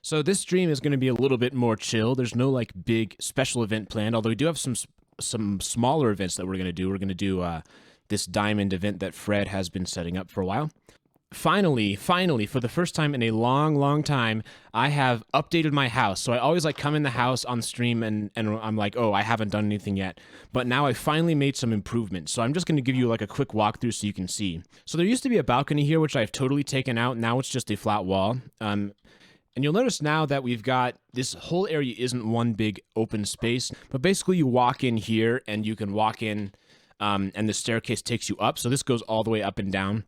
So this stream is going to be a little bit more chill. There's no like big special event planned, although we do have some smaller events that we're going to do. We're going to do this diamond event that Fred has been setting up for a while. Finally, for the first time in a long time, I have updated my house. So I always like come in the house on stream and I'm like, oh, I haven't done anything yet. But now I finally made some improvements. So I'm just going to give you like a quick walkthrough so you can see. So there used to be a balcony here, which I've totally taken out. Now it's just a flat wall. And you'll notice now that we've got this whole area isn't one big open space, but basically you walk in here and you can walk in and the staircase takes you up. So this goes all the way up and down.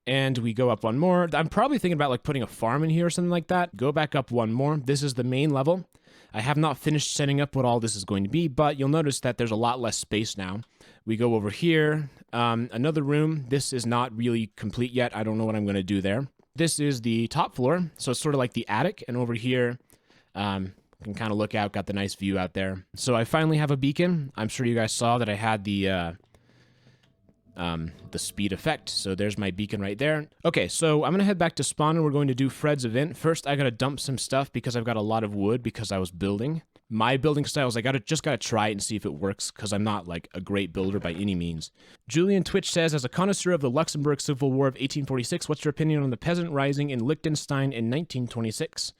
And we go up one more. I'm probably thinking about like putting a farm in here or something like that. Go back up one more. This is the main level. I have not finished setting up what all this is going to be, but you'll notice that there's a lot less space now. We go over here. Another room. This is not really complete yet. I don't know what I'm going to do there. This is the top floor. So it's sort of like the attic. And over here, you can kind of look out. Got the nice view out there. So I finally have a beacon. I'm sure you guys saw that I had the speed effect. So there's my beacon right there. Okay, so I'm gonna head back to spawn and we're going to do Fred's event. First, I gotta dump some stuff because I've got a lot of wood because I was building. My building styles, I just gotta try it and see if it works because I'm not like a great builder by any means. Julian Twitch says, as a connoisseur of the Luxembourg Civil War of 1846, what's your opinion on the peasant rising in Liechtenstein in 1926?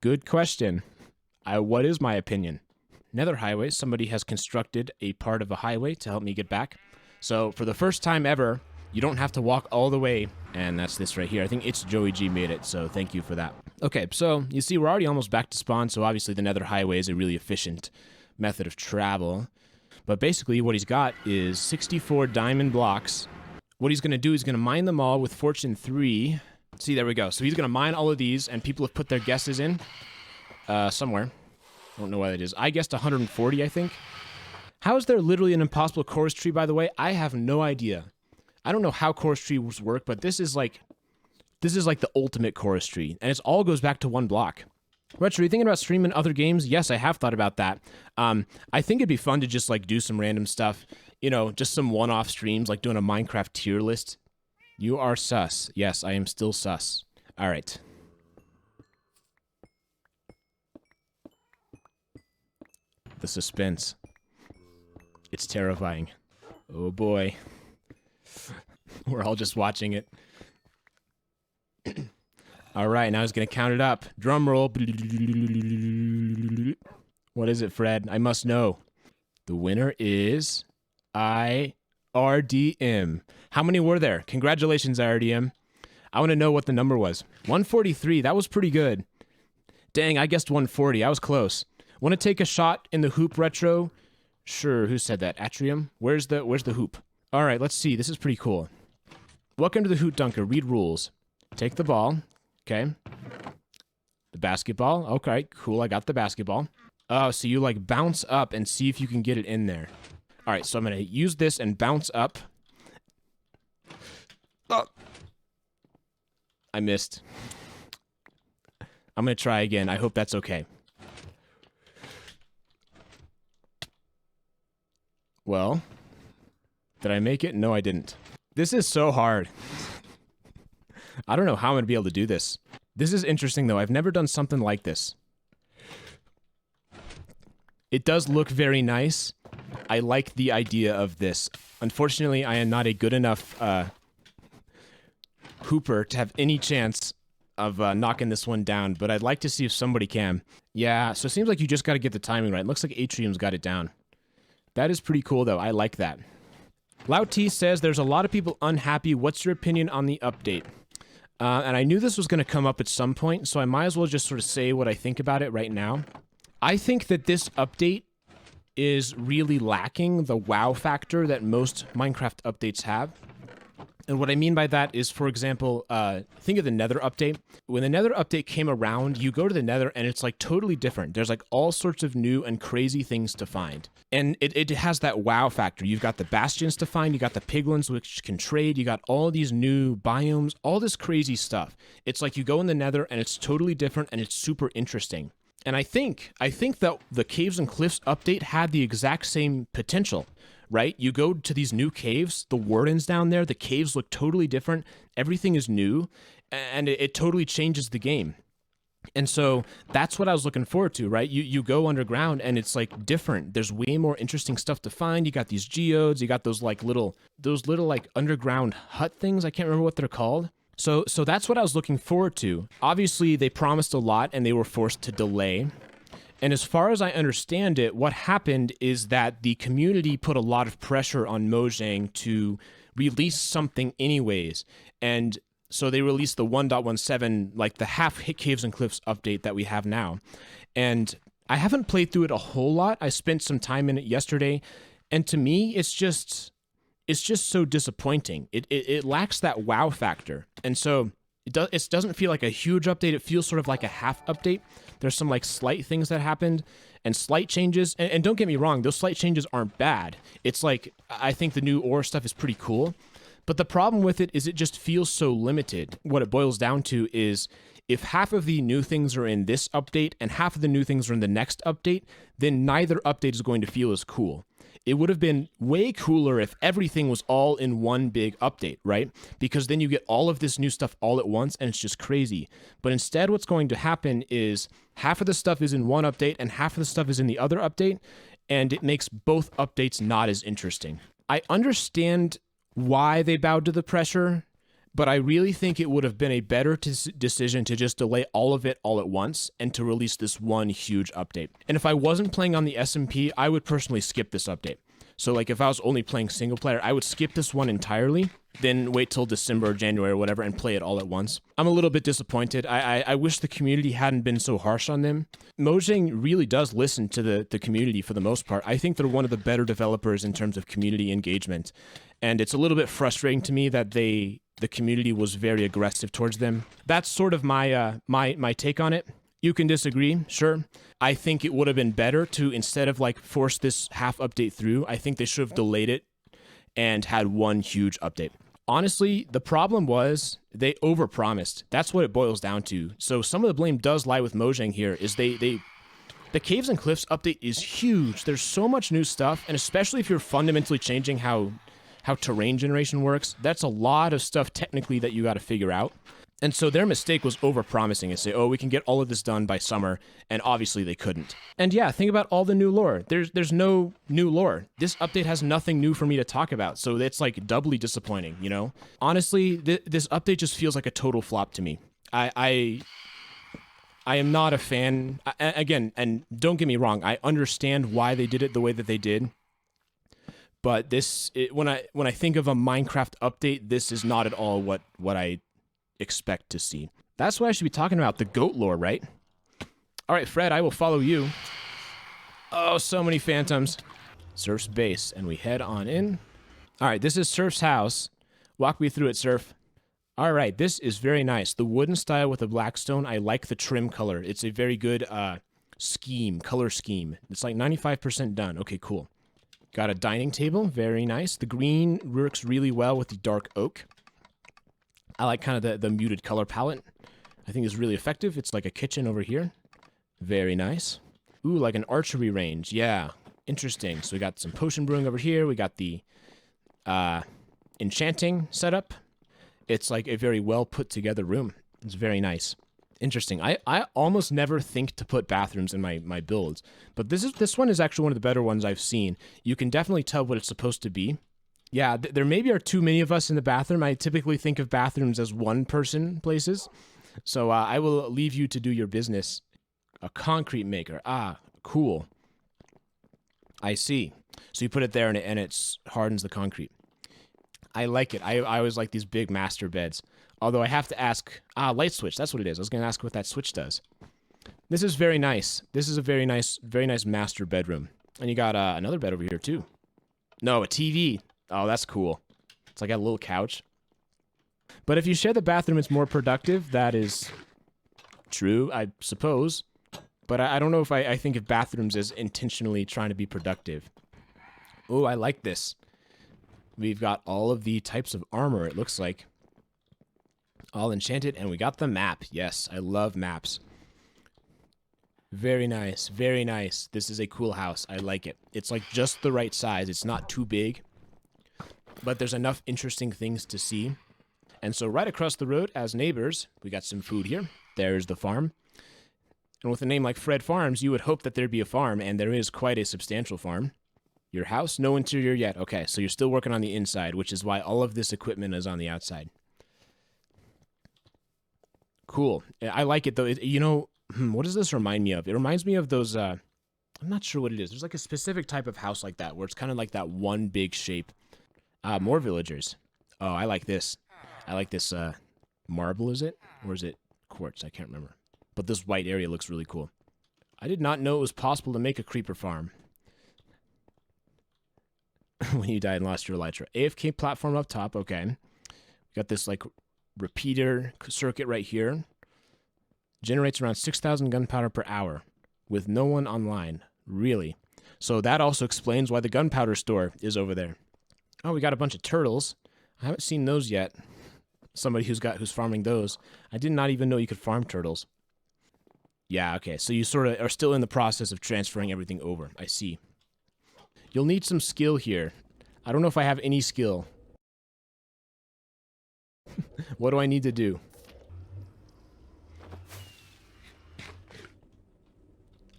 Good question. What is my opinion? Nether Highway, somebody has constructed a part of a highway to help me get back. So for the first time ever, you don't have to walk all the way, and that's this right here. I think it's Joey G made it, so thank you for that. Okay, so you see we're already almost back to spawn, so obviously the Nether Highway is a really efficient method of travel. But basically what he's got is 64 diamond blocks. What he's going to do is going to mine them all with Fortune 3. See, there we go. So he's going to mine all of these, and people have put their guesses in somewhere. I don't know why that is. I guessed 140, I think. How is there literally an impossible chorus tree, by the way? I have no idea. I don't know how chorus trees work, but this is like the ultimate chorus tree, and it all goes back to one block. Retro, are you thinking about streaming other games? Yes, I have thought about that. I think it'd be fun to just like do some random stuff, you know, just some one-off streams, like doing a Minecraft tier list. You are sus. Yes, I am still sus. All right. The suspense. It's terrifying. Oh boy. We're all just watching it. All right, now he's going to count it up. Drum roll. What is it, Fred? I must know. The winner is IRDM. How many were there? Congratulations, IRDM. I want to know what the number was. 143. That was pretty good. Dang, I guessed 140. I was close. Want to take a shot in the hoop, Retro? Sure, who said that? Atrium? Where's the hoop? All right, let's see. This is pretty cool. Welcome to the Hoot Dunker. Read rules. Take the ball. Okay. The basketball. Okay, cool. I got the basketball. Oh, so you like bounce up and see if you can get it in there. All right, so I'm going to use this and bounce up. Oh. I missed. I'm going to try again. I hope that's okay. Well, did I make it? No, I didn't. This is so hard. I don't know how I'm going to be able to do this. This is interesting, though. I've never done something like this. It does look very nice. I like the idea of this. Unfortunately, I am not a good enough hooper to have any chance of knocking this one down, but I'd like to see if somebody can. Yeah, so it seems like you just got to get the timing right. It looks like Atrium's got it down. That is pretty cool, though. I like that. Loud T says, there's a lot of people unhappy. What's your opinion on the update? And I knew this was going to come up at some point, so I might as well just sort of say what I think about it right now. I think that this update is really lacking the wow factor that most Minecraft updates have. And what I mean by that is, for example, think of the Nether update. When the Nether update came around, you go to the Nether and it's like totally different. There's like all sorts of new and crazy things to find. And it has that wow factor. You've got the bastions to find, you got the piglins which can trade, you got all these new biomes, all this crazy stuff. It's like you go in the Nether and it's totally different and it's super interesting. And I think that the Caves and Cliffs update had the exact same potential. right? You go to these new caves, the wardens down there, the caves look totally different. Everything is new, and it totally changes the game. And so that's what I was looking forward to, right? You go underground and it's like different. There's way more interesting stuff to find. You got these geodes, you got those little like underground hut things. I can't remember what they're called. So that's what I was looking forward to. Obviously, they promised a lot and they were forced to delay. And as far as I understand it, what happened is that the community put a lot of pressure on Mojang to release something anyways. And so they released the 1.17, like the half hit Caves and Cliffs update that we have now. And I haven't played through it a whole lot. I spent some time in it yesterday. And to me, it's just so disappointing. It lacks that wow factor. And so it doesn't feel like a huge update. It feels sort of like a half update. There's some like slight things that happened and slight changes. And don't get me wrong, those slight changes aren't bad. It's like, I think the new ore stuff is pretty cool. But the problem with it is it just feels so limited. What it boils down to is if half of the new things are in this update and half of the new things are in the next update, then neither update is going to feel as cool. It would have been way cooler if everything was all in one big update, right? Because then you get all of this new stuff all at once and it's just crazy. But instead, what's going to happen is half of the stuff is in one update and half of the stuff is in the other update, and it makes both updates not as interesting. I understand why they bowed to the pressure, but I really think it would have been a better decision to just delay all of it all at once and to release this one huge update. And if I wasn't playing on the SMP, I would personally skip this update. So like if I was only playing single player, I would skip this one entirely, then wait till December or January or whatever and play it all at once. I'm a little bit disappointed. I wish the community hadn't been so harsh on them. Mojang really does listen to the community for the most part. I think they're one of the better developers in terms of community engagement. And it's a little bit frustrating to me that the community was very aggressive towards them. That's sort of my my take on it. You can disagree, sure. I think it would have been better to, instead of like force this half update through, I think they should have delayed it and had one huge update. Honestly, the problem was they overpromised. That's what it boils down to. So some of the blame does lie with Mojang here, is the Caves and Cliffs update is huge. There's so much new stuff, and especially if you're fundamentally changing how terrain generation works, that's a lot of stuff technically that you got to figure out. And so their mistake was overpromising and say, oh, we can get all of this done by summer, and obviously they couldn't. And yeah, think about all the new lore. There's no new lore. This update has nothing new for me to talk about, so it's like doubly disappointing, you know? Honestly, this update just feels like a total flop to me. I am not a fan. Again, and don't get me wrong, I understand why they did it the way that they did. But when I think of a Minecraft update, this is not at all what I expect to see. That's what I should be talking about, the goat lore, right? All right, Fred, I will follow you. Oh, so many phantoms. Surf's base, and we head on in. All right, this is Surf's house. Walk me through it, Surf. All right, this is very nice. The wooden style with the black stone, I like the trim color. It's a very good color scheme. It's like 95% done. Okay, cool. Got a dining table, very nice. The green works really well with the dark oak. I like kind of the muted color palette. I think it's really effective. It's like a kitchen over here. Very nice. Ooh, like an archery range. Yeah, interesting. So we got some potion brewing over here. We got the enchanting setup. It's like a very well put together room. It's very nice. Interesting. I almost never think to put bathrooms in my builds, but this one is actually one of the better ones I've seen. You can definitely tell what it's supposed to be. Yeah, there maybe are too many of us in the bathroom. I typically think of bathrooms as one-person places, so I will leave you to do your business. A concrete maker. Ah, cool. I see. So you put it there and it hardens the concrete. I like it. I always like these big master beds. Although I have to ask... light switch. That's what it is. I was going to ask what that switch does. This is very nice. This is a very nice master bedroom. And you got another bed over here, too. No, a TV. Oh, that's cool. It's like a little couch. But if you share the bathroom, it's more productive. That is true, I suppose. But I don't know if I think of bathrooms as intentionally trying to be productive. Oh, I like this. We've got all of the types of armor, it looks like. All enchanted, and we got the map. Yes, I love maps. Very nice. Very nice. This is a cool house. I like it. It's like just the right size. It's not too big, but there's enough interesting things to see. And so right across the road as neighbors, we got some food here. There's the farm. And with a name like Fred Farms, you would hope that there'd be a farm, and there is quite a substantial farm. Your house? No interior yet. Okay, so you're still working on the inside, which is why all of this equipment is on the outside. Cool. I like it, though. What does this remind me of? It reminds me of those, I'm not sure what it is. There's like a specific type of house like that, where it's kind of like that one big shape. More villagers. Oh, I like this. I like this, marble, is it? Or is it quartz? I can't remember. But this white area looks really cool. I did not know it was possible to make a creeper farm. When you died and lost your elytra. AFK platform up top, okay. We got this, like, repeater circuit right here. Generates around 6,000 gunpowder per hour with no one online. Really? So that also explains why the gunpowder store is over there. Oh, we got a bunch of turtles. I haven't seen those yet. Somebody who's farming those. I did not even know you could farm turtles. Yeah, okay. So you sort of are still in the process of transferring everything over. I see. You'll need some skill here. I don't know if I have any skill. What do I need to do?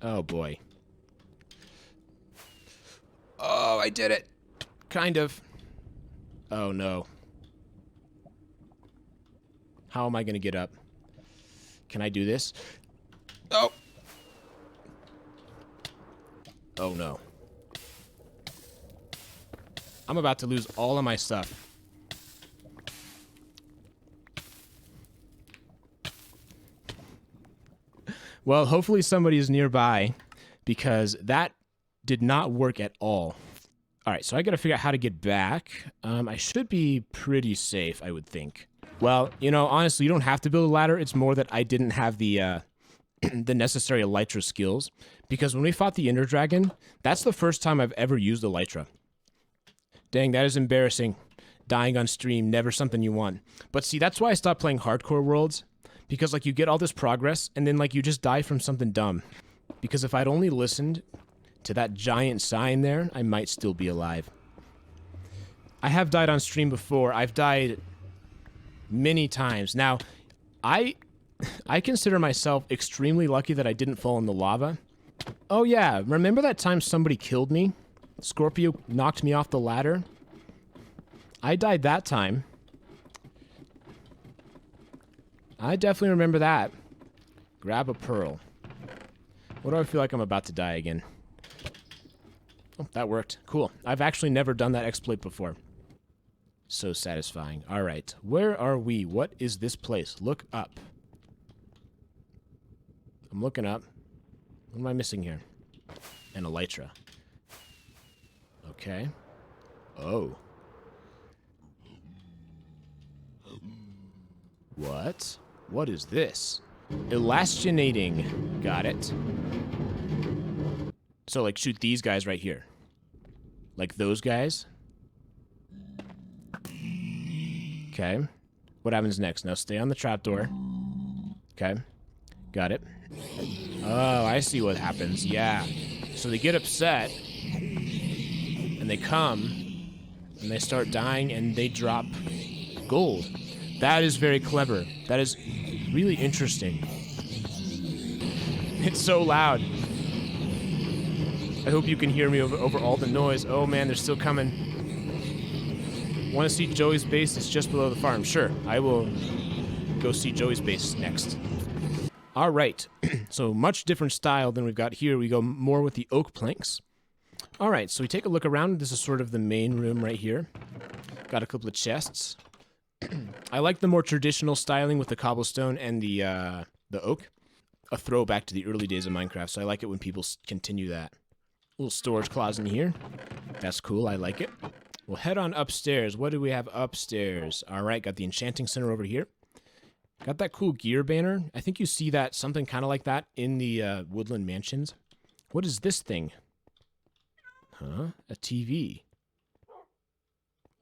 Oh, boy. Oh, I did it. Kind of. Oh, no. How am I going to get up? Can I do this? Oh. Oh, no. I'm about to lose all of my stuff. Well, hopefully somebody is nearby, because that did not work at all. All right, so I got to figure out how to get back. I should be pretty safe, I would think. Well, honestly, you don't have to build a ladder. It's more that I didn't have the the necessary elytra skills, because when we fought the Ender Dragon, that's the first time I've ever used elytra. Dang, that is embarrassing. Dying on stream, never something you want. But see, that's why I stopped playing hardcore worlds. Because, like, you get all this progress, and then, like, you just die from something dumb. Because if I'd only listened to that giant sign there, I might still be alive. I have died on stream before. I've died many times. Now, I consider myself extremely lucky that I didn't fall in the lava. Oh, yeah. Remember that time somebody killed me? Scorpio knocked me off the ladder? I died that time. I definitely remember that. Grab a pearl. What do I feel like I'm about to die again? Oh, that worked. Cool. I've actually never done that exploit before. So satisfying. All right. Where are we? What is this place? Look up. I'm looking up. What am I missing here? An elytra. Okay. Oh. What? What is this? Elastinating. Got it. So, like, shoot these guys right here. Like those guys. Okay. What happens next? Now stay on the trapdoor. Okay. Got it. Oh, I see what happens. Yeah. So they get upset. And they come. And they start dying and they drop gold. That is very clever. That is really interesting. It's so loud. I hope you can hear me over all the noise. Oh man, they're still coming. Want to see Joey's base? It's just below the farm. Sure, I will go see Joey's base next. All right, so much different style than we've got here. We go more with the oak planks. All right, so we take a look around. This is sort of the main room right here. Got a couple of chests. I like the more traditional styling with the cobblestone and the oak. A throwback to the early days of Minecraft, so I like it when people continue that. Little storage closet in here. That's cool, I like it. We'll head on upstairs. What do we have upstairs? All right, got the enchanting center over here. Got that cool gear banner. I think you see that, something kind of like that in the woodland mansions. What is this thing? Huh? A TV.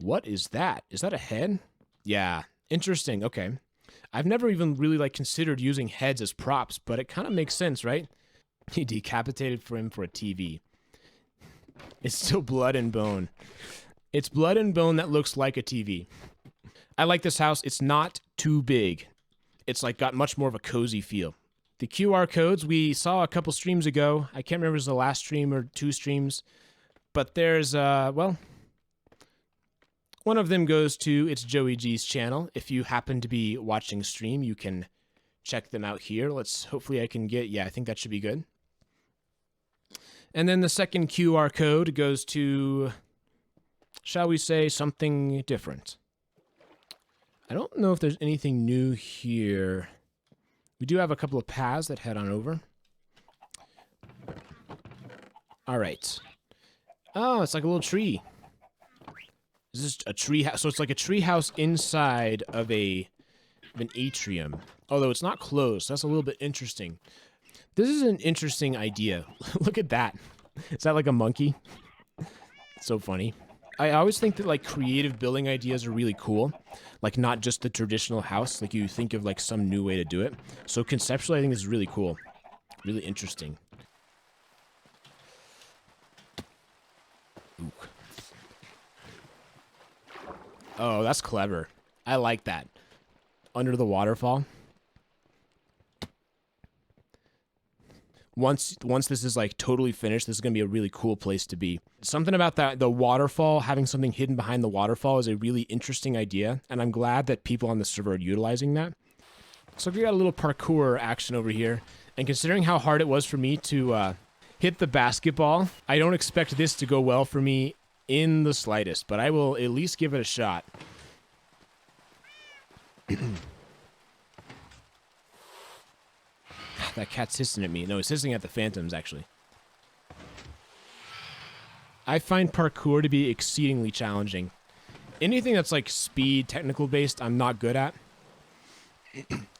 What is that? Is that a head? Yeah, interesting. Okay. I've never even really, like, considered using heads as props, but it kind of makes sense, right? He decapitated for him for a TV. It's still blood and bone. It's blood and bone that looks like a TV. I like this house. It's not too big. It's like got much more of a cozy feel. The QR codes we saw a couple streams ago. I can't remember if it was the last stream or 2 streams. But there's, well, one of them goes to it's Joey G's channel. If you happen to be watching stream, you can check them out here. Hopefully I can get, yeah, I think that should be good. And then the second QR code goes to, shall we say, something different. I don't know if there's anything new here. We do have a couple of paths that head on over. All right. Oh, it's like a little tree. Is this a tree house? So it's like a tree house inside of an atrium. Although it's not closed. So that's a little bit interesting. This is an interesting idea. Look at that. Is that like a monkey? It's so funny. I always think that like creative building ideas are really cool. Like not just the traditional house. Like you think of like some new way to do it. So conceptually, I think this is really cool. Really interesting. Ooh. Oh, that's clever. I like that. Under the waterfall. Once this is like totally finished, this is going to be a really cool place to be. Something about that, the waterfall, having something hidden behind the waterfall is a really interesting idea, and I'm glad that people on the server are utilizing that. So we got a little parkour action over here, and considering how hard it was for me to hit the basketball, I don't expect this to go well for me in the slightest, but I will at least give it a shot. That cat's hissing at me. No, it's hissing at the phantoms, actually. I find parkour to be exceedingly challenging. Anything that's like speed, technical based, I'm not good at.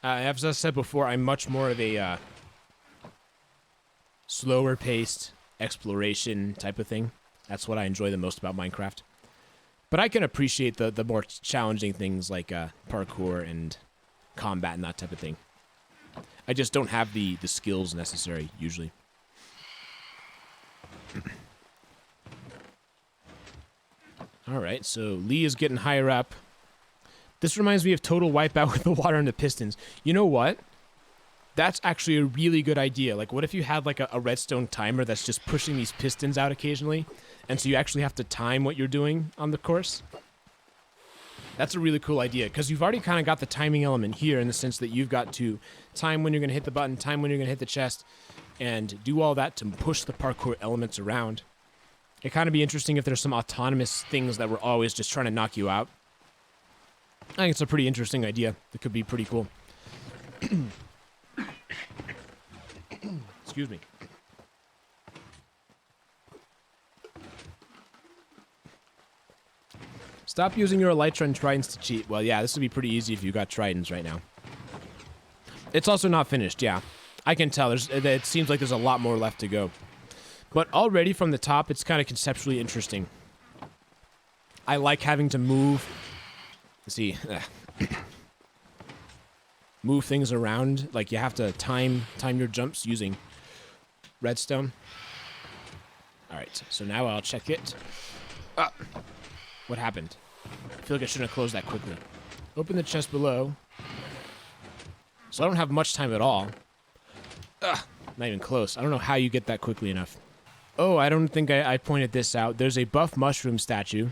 As I said before, I'm much more of a slower paced exploration type of thing. That's what I enjoy the most about Minecraft. But I can appreciate the more challenging things like parkour and combat and that type of thing. I just don't have the skills necessary, usually. Alright, so Lee is getting higher up. This reminds me of Total Wipeout with the water and the pistons. You know what? That's actually a really good idea. Like, what if you had like a redstone timer that's just pushing these pistons out occasionally? And so you actually have to time what you're doing on the course? That's a really cool idea, because you've already kind of got the timing element here in the sense that you've got to time when you're going to hit the button, time when you're going to hit the chest, and do all that to push the parkour elements around. It'd kind of be interesting if there's some autonomous things that were always just trying to knock you out. I think it's a pretty interesting idea. It could be pretty cool. Excuse me. Stop using your Elytra and Tridents to cheat. Well, yeah, this would be pretty easy if you got Tridents right now. It's also not finished, yeah. I can tell. It seems like there's a lot more left to go. But already from the top, it's kind of conceptually interesting. I like having to move... Let's see. Move things around. Like, you have to time your jumps using redstone. Alright, so now I'll check it. What happened? I feel like I shouldn't have closed that quickly. Open the chest below. So I don't have much time at all. Not even close. I don't know how you get that quickly enough. Oh, I don't think I pointed this out. There's a buff mushroom statue.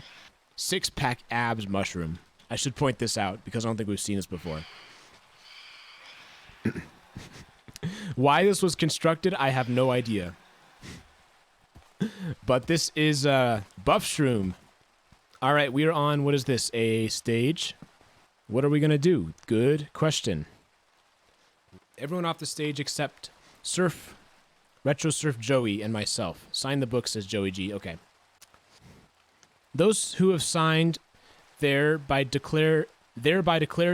6-pack abs mushroom. I should point this out because I don't think we've seen this before. Why this was constructed, I have no idea. But this is buff shroom. Alright, we are on, what is this, a stage? What are we going to do? Good question. Everyone off the stage except Retro Surf Joey and myself. Sign the book, says Joey G. Okay. Those who have signed thereby declared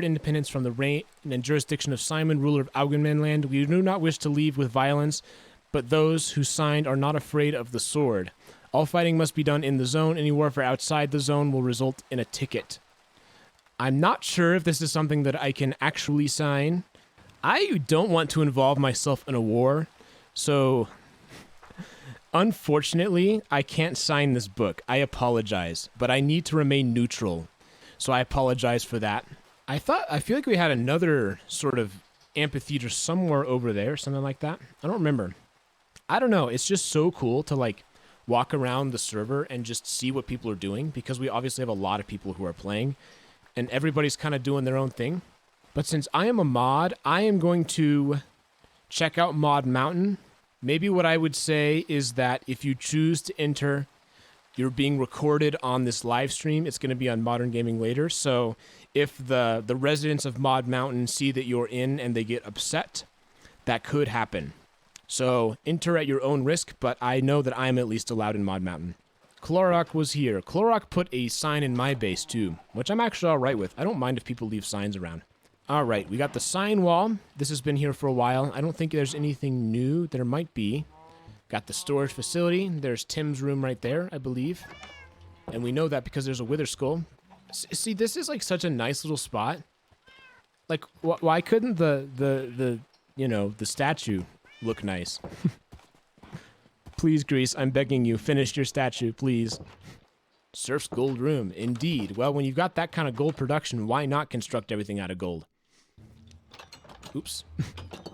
independence from the reign and jurisdiction of Simon, ruler of Augenman land. We do not wish to leave with violence, but those who signed are not afraid of the sword. All fighting must be done in the zone. Any warfare outside the zone will result in a ticket. I'm not sure if this is something that I can actually sign. I don't want to involve myself in a war, So, unfortunately, I can't sign this book. I apologize, but I need to remain neutral. So I apologize for that. I feel like we had another sort of amphitheater somewhere over there, something like that. I don't remember. I don't know. It's just so cool to like walk around the server and just see what people are doing, because we obviously have a lot of people who are playing and everybody's kind of doing their own thing. But since I am a mod, I am going to check out Mod Mountain. Maybe what I would say is that if you choose to enter, you're being recorded on this live stream. It's going to be on Modern Gaming later. So if the residents of Mod Mountain see that you're in and they get upset, that could happen. So enter at your own risk, but I know that I'm at least allowed in Mod Mountain. Cloroc was here. Cloroc put a sign in my base too, which I'm actually all right with. I don't mind if people leave signs around. All right, we got the sign wall. This has been here for a while. I don't think there's anything new. There might be. Got the storage facility. There's Tim's room right there, I believe. And we know that because there's a wither skull. See, this is like such a nice little spot. Like, why couldn't the statue look nice? Please, Grease, I'm begging you, finish your statue, please. Surf's gold room, indeed. Well, when you've got that kind of gold production, why not construct everything out of gold? Oops.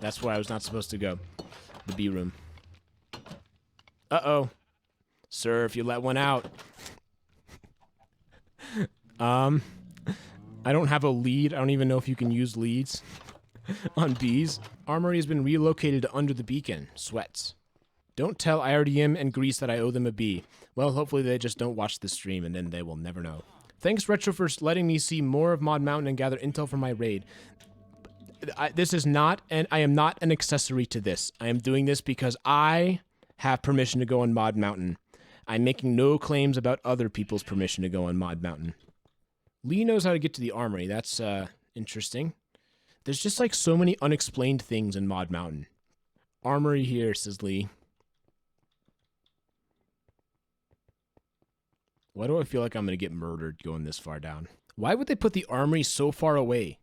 That's where I was not supposed to go. The B room. Uh-oh. Surf, you let one out. I don't have a lead. I don't even know if you can use leads on bees. Armory has been relocated to under the beacon. Sweats. Don't tell IRDM and Grease that I owe them a bee. Well, hopefully they just don't watch the stream and then they will never know. Thanks, Retro, for letting me see more of Mod Mountain and gather intel for my raid. This is not, and I am not an accessory to this. I am doing this because I have permission to go on Mod Mountain. I'm making no claims about other people's permission to go on Mod Mountain. Lee knows how to get to the armory. That's interesting. There's just like so many unexplained things in Mod Mountain. Armory here, says Lee. Why do I feel like I'm going to get murdered going this far down? Why would they put the armory so far away?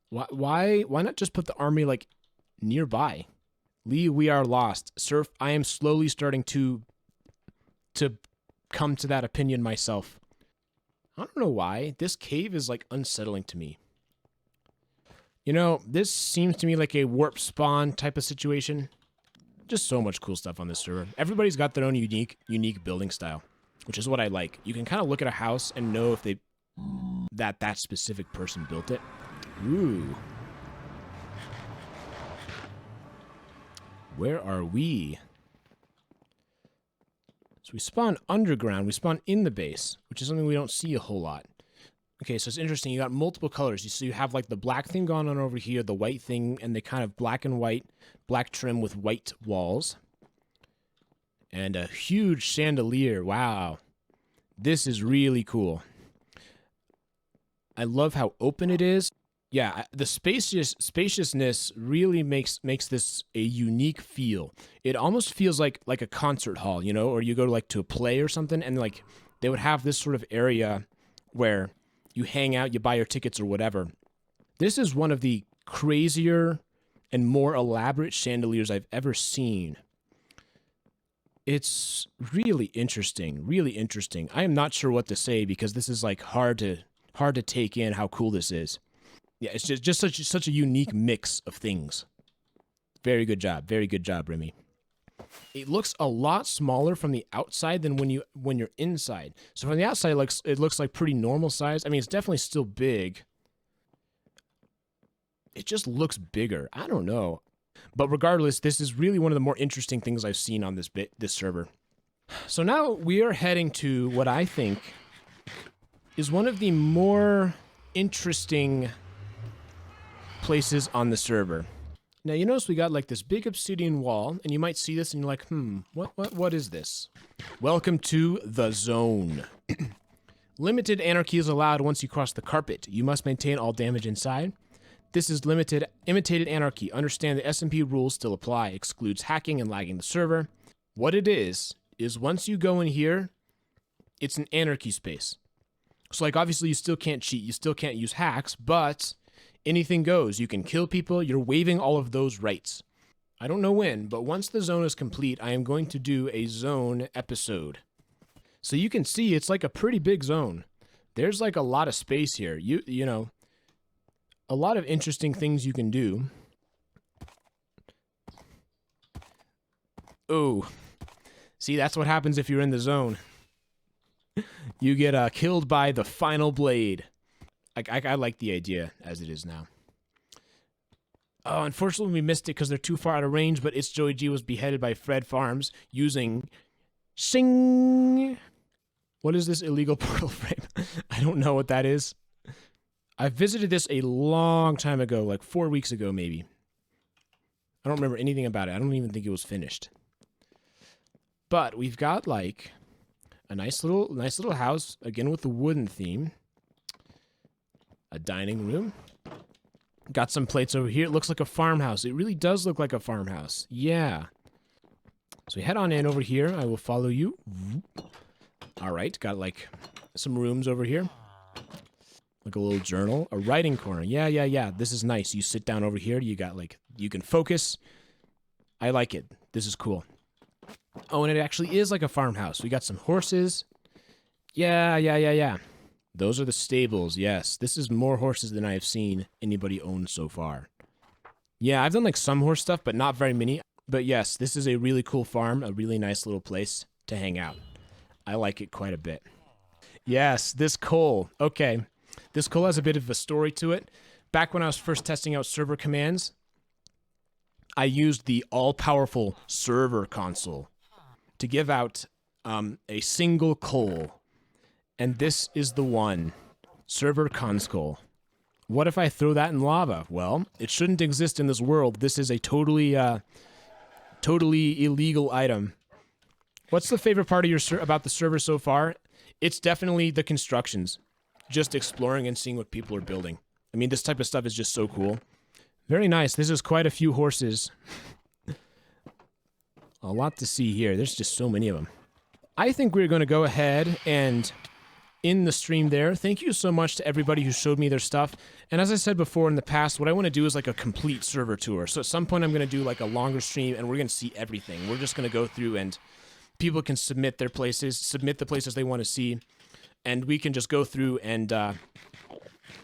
Why not just put the armory like nearby? Lee, we are lost. Surf, I am slowly starting to come to that opinion myself. I don't know why. This cave is like unsettling to me. You know, this seems to me like a warp spawn type of situation. Just so much cool stuff on this server. Everybody's got their own unique building style, which is what I like. You can kind of look at a house and know if that specific person built it. Ooh. Where are we? So we spawn underground. We spawn in the base, which is something we don't see a whole lot. Okay, so it's interesting. You got multiple colors. So you have like the black thing going on over here, the white thing, and the kind of black and white, black trim with white walls. And a huge chandelier. Wow. This is really cool. I love how open it is. Yeah, the spaciousness really makes this a unique feel. It almost feels like a concert hall, you know, or you go to a play or something, and like they would have this sort of area where you hang out, you buy your tickets or whatever. This is one of the crazier and more elaborate chandeliers I've ever seen. It's really interesting, really interesting. I am not sure what to say because this is like hard to take in how cool this is. Yeah, it's just such a unique mix of things. Very good job, Remy. It looks a lot smaller from the outside than when you're inside. So from the outside, it looks like pretty normal size. I mean, it's definitely still big. It just looks bigger. I don't know, but regardless, this is really one of the more interesting things I've seen on this server. So now we are heading to what I think is one of the more interesting places on the server. Now you notice we got like this big obsidian wall, and you might see this and you're like, what is this? Welcome to the zone. Limited anarchy is allowed once you cross the carpet. You must maintain all damage inside. This is imitated anarchy. Understand the SMP rules still apply. Excludes hacking and lagging the server. What it is once you go in here, it's an anarchy space. So like obviously you still can't cheat, you still can't use hacks, but Anything goes. You can kill people. You're waiving all of those rights. I don't know when, but once the zone is complete, I am going to do a zone episode. So you can see it's like a pretty big zone. There's like a lot of space here. You know, a lot of interesting things you can do. Oh, see, that's what happens if you're in the zone. You get killed by the final blade. I like the idea as it is now. Oh, unfortunately we missed it because they're too far out of range, but It's Joey G was beheaded by Fred Farms using Shing. What is this illegal portal frame? I don't know what that is. I visited this a long time ago, like 4 weeks ago maybe. I don't remember anything about it. I don't even think it was finished. But we've got like a nice little house, again with the wooden theme. A dining room. Got some plates over here. It looks like a farmhouse. It really does look like a farmhouse. Yeah. So we head on in over here. I will follow you. All right. Got like some rooms over here. Like a little journal. A writing corner. Yeah. This is nice. You sit down over here. You got like, you can focus. I like it. This is cool. Oh, and it actually is like a farmhouse. We got some horses. Yeah. Those are the stables, yes. This is more horses than I have seen anybody own so far. Yeah, I've done like some horse stuff, but not very many. But yes, this is a really cool farm, a really nice little place to hang out. I like it quite a bit. Yes, this coal. Okay, this coal has a bit of a story to it. Back when I was first testing out server commands, I used the all-powerful server console to give out a single coal. And this is the one. Server console. What if I throw that in lava? Well, it shouldn't exist in this world. This is a totally illegal item. What's the favorite part of about the server so far? It's definitely the constructions. Just exploring and seeing what people are building. I mean, this type of stuff is just so cool. Very nice. This is quite a few horses. A lot to see here. There's just so many of them. I think we're going to go ahead and in the stream there. Thank you so much to everybody who showed me their stuff. And as I said before in the past, what I want to do is like a complete server tour. So at some point I'm going to do like a longer stream and we're going to see everything. We're just going to go through and people can submit their places, submit the places they want to see. And we can just go through and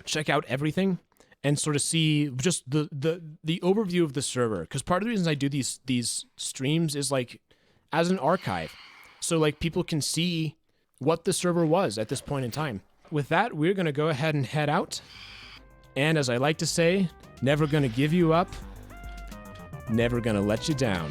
check out everything and sort of see just the overview of the server. Because part of the reasons I do these streams is like as an archive. So like people can see what the server was at this point in time. With that, we're going to go ahead and head out. And as I like to say, never going to give you up, never going to let you down.